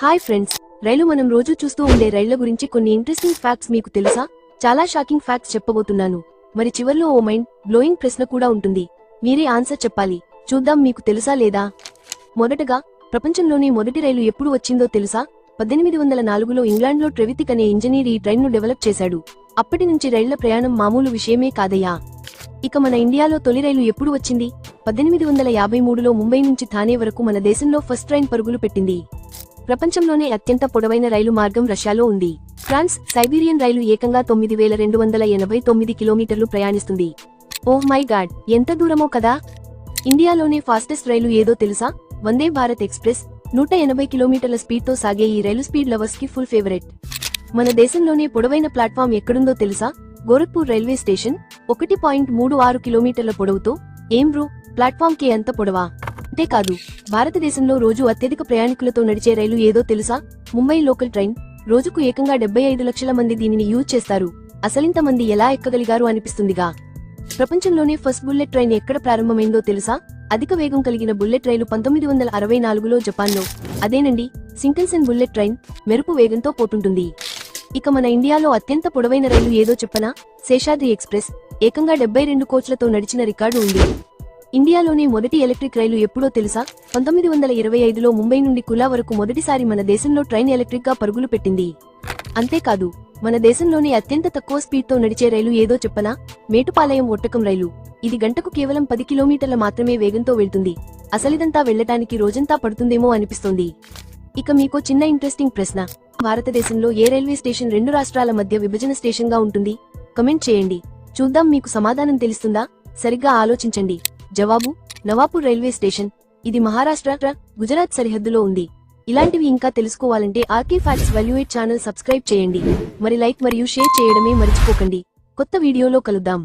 Hi friends, రైలు మనం రోజు చూస్తూ ఉండే రైళ్ల గురించి కొన్ని ఇంట్రెస్టింగ్ ఫ్యాక్ట్స్ మీకు తెలుసా? చాలా షాకింగ్ ఫ్యాక్ట్స్ చెప్పబోతున్నాను. మరి చివర్లో ఓ మైండ్ బ్లోయింగ్ ప్రశ్న కూడా ఉంటుంది. మీరే ఆన్సర్ చెప్పాలి. చూద్దాం మీకు తెలుసా లేదా. మొదటగా, ప్రపంచంలోనే మొదటి రైలు ఎప్పుడు వచ్చిందో తెలుసా? 1804లో ఇంగ్లాండ్లో ట్రెవిథిక్ అనే ఇంజనీర్ ఈ ట్రైన్ను డెవలప్ చేశాడు. అప్పటి నుంచి రైళ్ల ప్రయాణం మామూలు విషయమే కాదయ్యా. ఇక మన ఇండియాలో తొలి రైలు ఎప్పుడు వచ్చింది? 1853లో ముంబై నుంచి థానే వరకు మన దేశంలో ఫస్ట్ ట్రైన్ పరుగులు పెట్టింది. ప్రపంచంలోనే అత్యంత పొడవైన రైలు మార్గం రష్యాలో ఉంది. ఫ్రాన్స్ సైబీరియన్ రైలు ఏకంగా 9289 కిలోమీటర్లు ప్రయాణిస్తుంది. ఓహ్ మై గాడ్, ఎంత దూరమో కదా. ఇండియాలోనే ఫాస్టెస్ట్ రైలు ఏదో తెలుసా? వందే భారత్ ఎక్స్ప్రెస్. 180 కిలోమీటర్ల స్పీడ్తో సాగే ఈ రైలు స్పీడ్ లవర్స్ కి ఫుల్ ఫేవరెట్. మన దేశంలోనే పొడవైన ప్లాట్ఫామ్ ఎక్కడుందో తెలుసా? Gorakhpur railway station. 1.36 కిలోమీటర్ల పొడవుతో. ఏం బ్రో, ప్లాట్ఫామ్ కే అంత పొడవా? అంతేకాదు, భారతదేశంలో రోజు అత్యధిక ప్రయాణికులతో నడిచే రైలు ఏదో తెలుసా? Mumbai local train. రోజుకు ఏకంగా 75 లక్షల మంది దీనిని యూజ్ చేస్తారు. అసలింత మంది ఎలా ఎక్కగలిగారు అనిపిస్తుందిగా. ప్రపంచంలోనే ఫస్ట్ బుల్లెట్ ట్రైన్ ఎక్కడ ప్రారంభమైందో తెలుసా? అధిక వేగం కలిగిన బుల్లెట్ రైలు 1964లో జపాన్లో. అదేనండి, షింకన్సెన్ బుల్లెట్ ట్రైన్. మెరుపు వేగంతో పోతుంటుంది. ఇక మన ఇండియాలో అత్యంత పొడవైన రైలు ఏదో చెప్పనా? శేషాద్రి ఎక్స్ప్రెస్. ఏకంగా 72 కోచ్లతో నడిచిన రికార్డు ఉంది. ఇండియాలోనే మొదటి ఎలక్ట్రిక్ రైలు ఎప్పుడో తెలుసా? 1925లో ముంబై నుండి కులా వరకు మొదటిసారి మన దేశంలో ట్రైన్ ఎలక్ట్రిక్ గా పరుగులు పెట్టింది. అంతేకాదు, మన దేశంలోనే అత్యంత తక్కువ స్పీడ్తో నడిచే రైలు ఏదో చెప్పనా? మేటుపాలయం ఒట్టకం రైలు. ఇది గంటకు కేవలం 10 కిలోమీటర్ల మాత్రమే వేగంతో వెళ్తుంది. అసలిదంతా వెళ్లటానికి రోజంతా పడుతుందేమో అనిపిస్తోంది. ఇక మీకో చిన్న ఇంట్రెస్టింగ్ ప్రశ్న. భారతదేశంలో ఏ రైల్వే స్టేషన్ 2 రాష్ట్రాల మధ్య విభజన స్టేషన్ గా ఉంటుంది? కమెంట్ చేయండి. చూద్దాం మీకు సమాధానం తెలుస్తుందా? సరిగ్గా ఆలోచించండి. జవాబు నవాపూర్ రైల్వే స్టేషన్. ఇది మహారాష్ట్ర, గుజరాత్ సరిహద్దులో ఉంది. ఇలాంటివి ఇంకా తెలుసుకోవాలంటే ఆర్కే ఫ్యాక్ట్స్ వాల్యుయేట్ ఛానల్ సబ్స్క్రైబ్ చేయండి. మరి లైక్ మరియు షేర్ చేయడమే మర్చిపోకండి. కొత్త వీడియోలో కలుద్దాం.